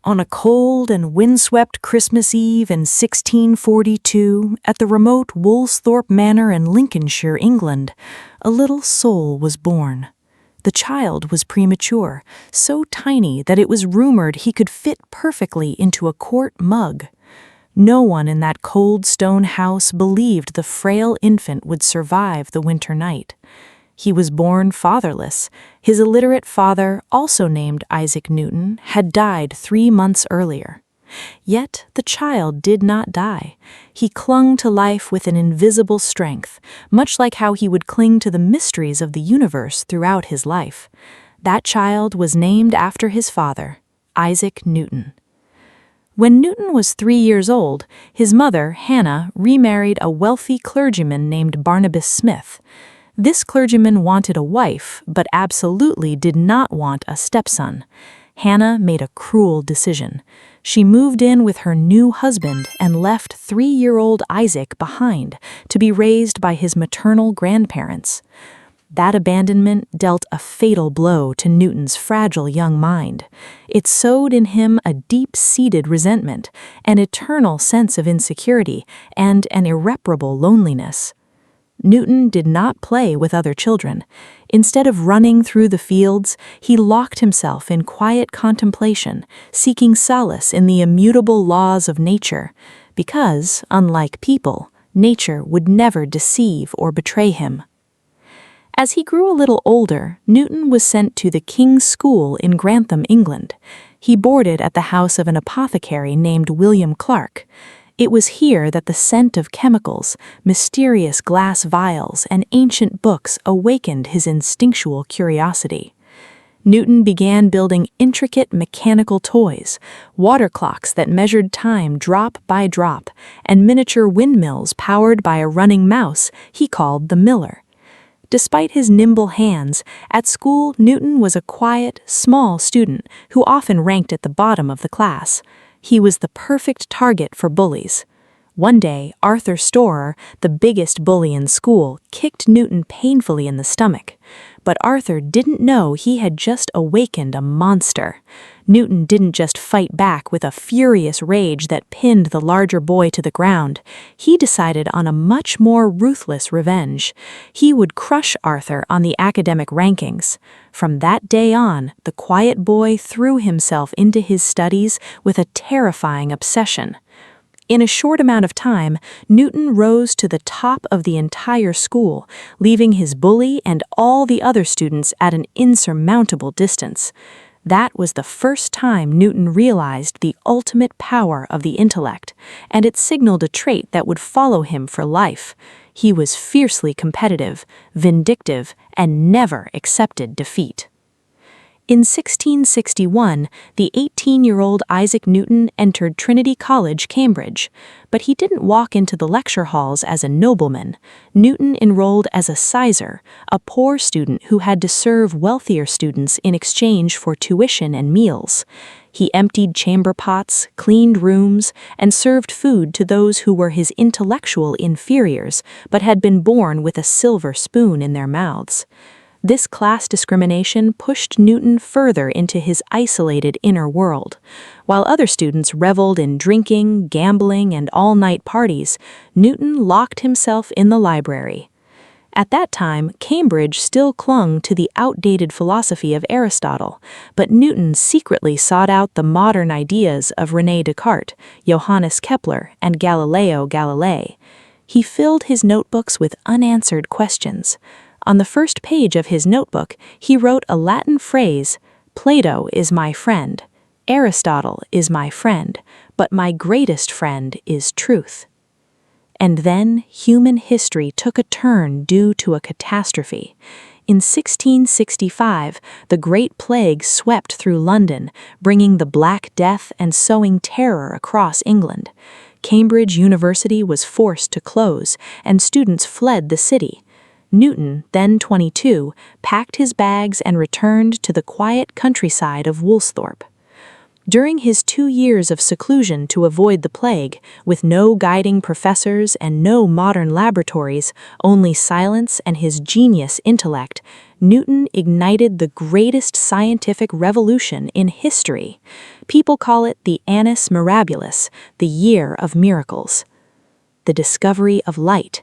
On a cold and windswept Christmas Eve in 1642, at the remote Woolsthorpe Manor in Lincolnshire, England, a little soul was born. The child was premature, so tiny that it was rumored he could fit perfectly into a quart mug. No one in that cold stone house believed the frail infant would survive the winter night. He was born fatherless. His illiterate father, also named Isaac Newton, had died 3 months earlier. Yet the child did not die. He clung to life with an invisible strength, much like how he would cling to the mysteries of the universe throughout his life. That child was named after his father, Isaac Newton. When Newton was 3 years old, his mother, Hannah, remarried a wealthy clergyman named Barnabas Smith. This clergyman wanted a wife, but absolutely did not want a stepson. Hannah made a cruel decision. She moved in with her new husband and left 3-year-old Isaac behind to be raised by his maternal grandparents. That abandonment dealt a fatal blow to Newton's fragile young mind. It sowed in him a deep-seated resentment, an eternal sense of insecurity, and an irreparable loneliness. Newton did not play with other children. Instead of running through the fields, he locked himself in quiet contemplation, seeking solace in the immutable laws of nature, because, unlike people, nature would never deceive or betray him. As he grew a little older, Newton was sent to the King's School in Grantham, England. He boarded at the house of an apothecary named William Clark. It was here that the scent of chemicals, mysterious glass vials, and ancient books awakened his instinctual curiosity. Newton began building intricate mechanical toys, water clocks that measured time drop by drop, and miniature windmills powered by a running mouse he called the miller. Despite his nimble hands, at school Newton was a quiet, small student who often ranked at the bottom of the class. He was the perfect target for bullies. One day, Arthur Storer, the biggest bully in school, kicked Newton painfully in the stomach. But Arthur didn't know he had just awakened a monster. Newton didn't just fight back with a furious rage that pinned the larger boy to the ground. He decided on a much more ruthless revenge. He would crush Arthur on the academic rankings. From that day on, the quiet boy threw himself into his studies with a terrifying obsession. In a short amount of time, Newton rose to the top of the entire school, leaving his bully and all the other students at an insurmountable distance. That was the first time Newton realized the ultimate power of the intellect, and it signaled a trait that would follow him for life. He was fiercely competitive, vindictive, and never accepted defeat. In 1661, the 18-year-old Isaac Newton entered Trinity College, Cambridge. But he didn't walk into the lecture halls as a nobleman. Newton enrolled as a sizar, a poor student who had to serve wealthier students in exchange for tuition and meals. He emptied chamber pots, cleaned rooms, and served food to those who were his intellectual inferiors, but had been born with a silver spoon in their mouths. This class discrimination pushed Newton further into his isolated inner world. While other students reveled in drinking, gambling, and all-night parties, Newton locked himself in the library. At that time, Cambridge still clung to the outdated philosophy of Aristotle, but Newton secretly sought out the modern ideas of René Descartes, Johannes Kepler, and Galileo Galilei. He filled his notebooks with unanswered questions. On the first page of his notebook, he wrote a Latin phrase, "Plato is my friend, Aristotle is my friend, but my greatest friend is truth." And then human history took a turn due to a catastrophe. In 1665, the Great Plague swept through London, bringing the Black Death and sowing terror across England. Cambridge University was forced to close, and students fled the city. Newton, then 22, packed his bags and returned to the quiet countryside of Woolsthorpe. During his 2 years of seclusion to avoid the plague, with no guiding professors and no modern laboratories, only silence and his genius intellect, Newton ignited the greatest scientific revolution in history. People call it the Annus Mirabilis, the year of miracles. The discovery of light.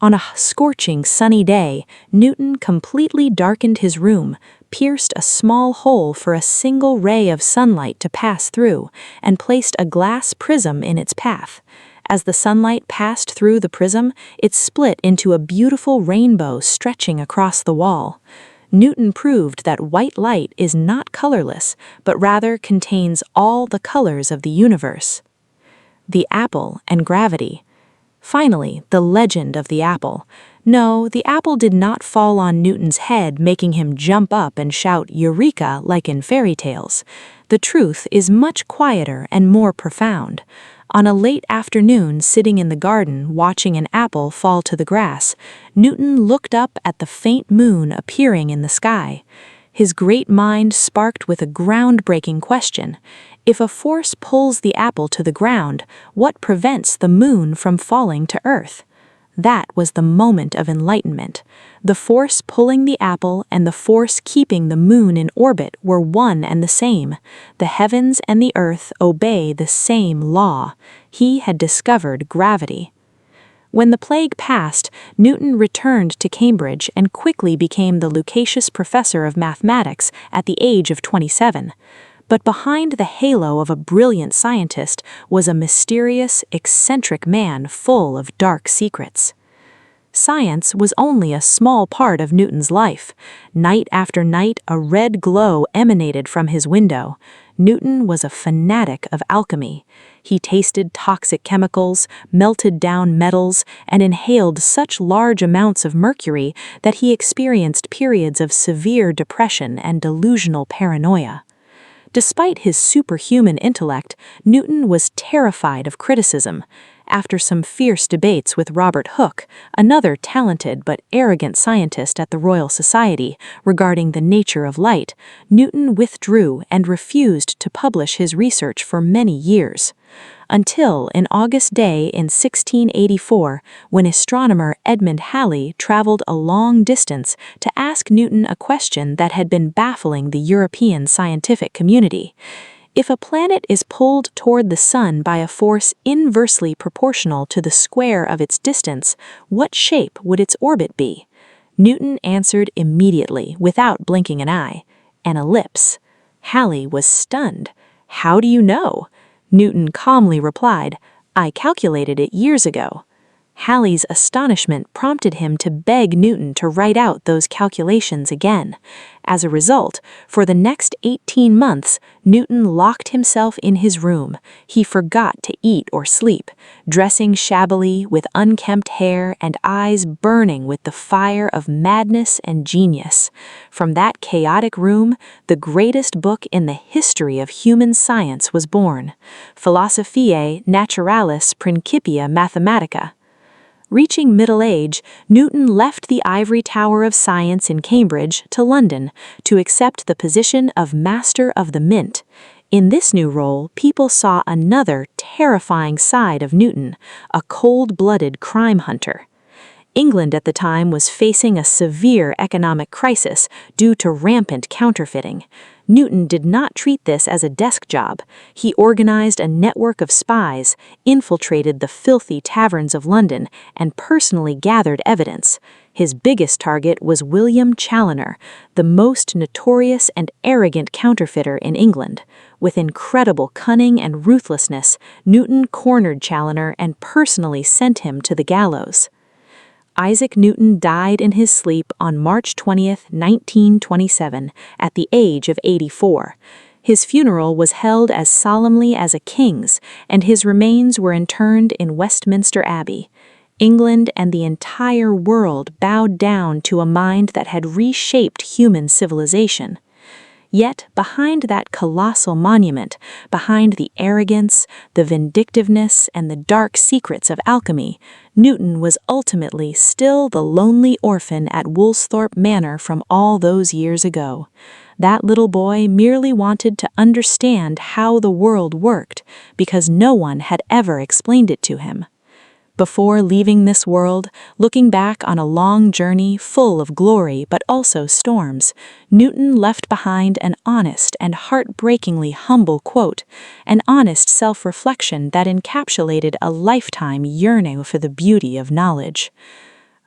On a scorching sunny day, Newton completely darkened his room, pierced a small hole for a single ray of sunlight to pass through, and placed a glass prism in its path. As the sunlight passed through the prism, it split into a beautiful rainbow stretching across the wall. Newton proved that white light is not colorless, but rather contains all the colors of the universe. The apple and gravity. Finally, the legend of the apple. No, the apple did not fall on Newton's head, making him jump up and shout "Eureka" like in fairy tales. The truth is much quieter and more profound. On a late afternoon, sitting in the garden, watching an apple fall to the grass, Newton looked up at the faint moon appearing in the sky. His great mind sparked with a groundbreaking question. If a force pulls the apple to the ground, what prevents the moon from falling to Earth? That was the moment of enlightenment. The force pulling the apple and the force keeping the moon in orbit were one and the same. The heavens and the earth obey the same law. He had discovered gravity. When the plague passed, Newton returned to Cambridge and quickly became the Lucasius Professor of Mathematics at the age of 27. But behind the halo of a brilliant scientist was a mysterious, eccentric man full of dark secrets. Science was only a small part of Newton's life. Night after night, a red glow emanated from his window. Newton was a fanatic of alchemy. He tasted toxic chemicals, melted down metals, and inhaled such large amounts of mercury that he experienced periods of severe depression and delusional paranoia. Despite his superhuman intellect, Newton was terrified of criticism. After some fierce debates with Robert Hooke, another talented but arrogant scientist at the Royal Society, regarding the nature of light, Newton withdrew and refused to publish his research for many years. Until an August day in 1684, when astronomer Edmund Halley traveled a long distance to ask Newton a question that had been baffling the European scientific community. If a planet is pulled toward the sun by a force inversely proportional to the square of its distance, what shape would its orbit be? Newton answered immediately, without blinking an eye, an ellipse. Halley was stunned. "How do you know?" Newton calmly replied, "I calculated it years ago." Halley's astonishment prompted him to beg Newton to write out those calculations again. As a result, for the next 18 months, Newton locked himself in his room. He forgot to eat or sleep, dressing shabbily with unkempt hair and eyes burning with the fire of madness and genius. From that chaotic room, the greatest book in the history of human science was born, Philosophiae Naturalis Principia Mathematica. Reaching middle age, Newton left the ivory tower of science in Cambridge to London to accept the position of Master of the Mint. In this new role, people saw another terrifying side of Newton, a cold-blooded crime hunter. England at the time was facing a severe economic crisis due to rampant counterfeiting. Newton did not treat this as a desk job. He organized a network of spies, infiltrated the filthy taverns of London, and personally gathered evidence. His biggest target was William Challoner, the most notorious and arrogant counterfeiter in England. With incredible cunning and ruthlessness, Newton cornered Challoner and personally sent him to the gallows. Isaac Newton died in his sleep on March 20th, 1927, at the age of 84. His funeral was held as solemnly as a king's, and his remains were interred in Westminster Abbey. England and the entire world bowed down to a mind that had reshaped human civilization. Yet behind that colossal monument, behind the arrogance, the vindictiveness, and the dark secrets of alchemy, Newton was ultimately still the lonely orphan at Woolsthorpe Manor from all those years ago. That little boy merely wanted to understand how the world worked, because no one had ever explained it to him. Before leaving this world, looking back on a long journey full of glory but also storms, Newton left behind an honest and heartbreakingly humble quote, an honest self-reflection that encapsulated a lifetime yearning for the beauty of knowledge.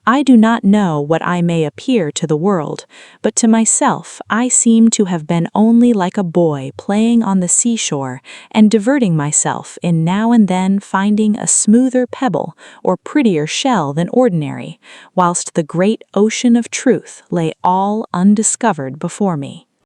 I do not know what I may appear to the world, but to myself I seem to have been only like a boy playing on the seashore and diverting myself in now and then finding a smoother pebble or prettier shell than ordinary, whilst the great ocean of truth lay all undiscovered before me.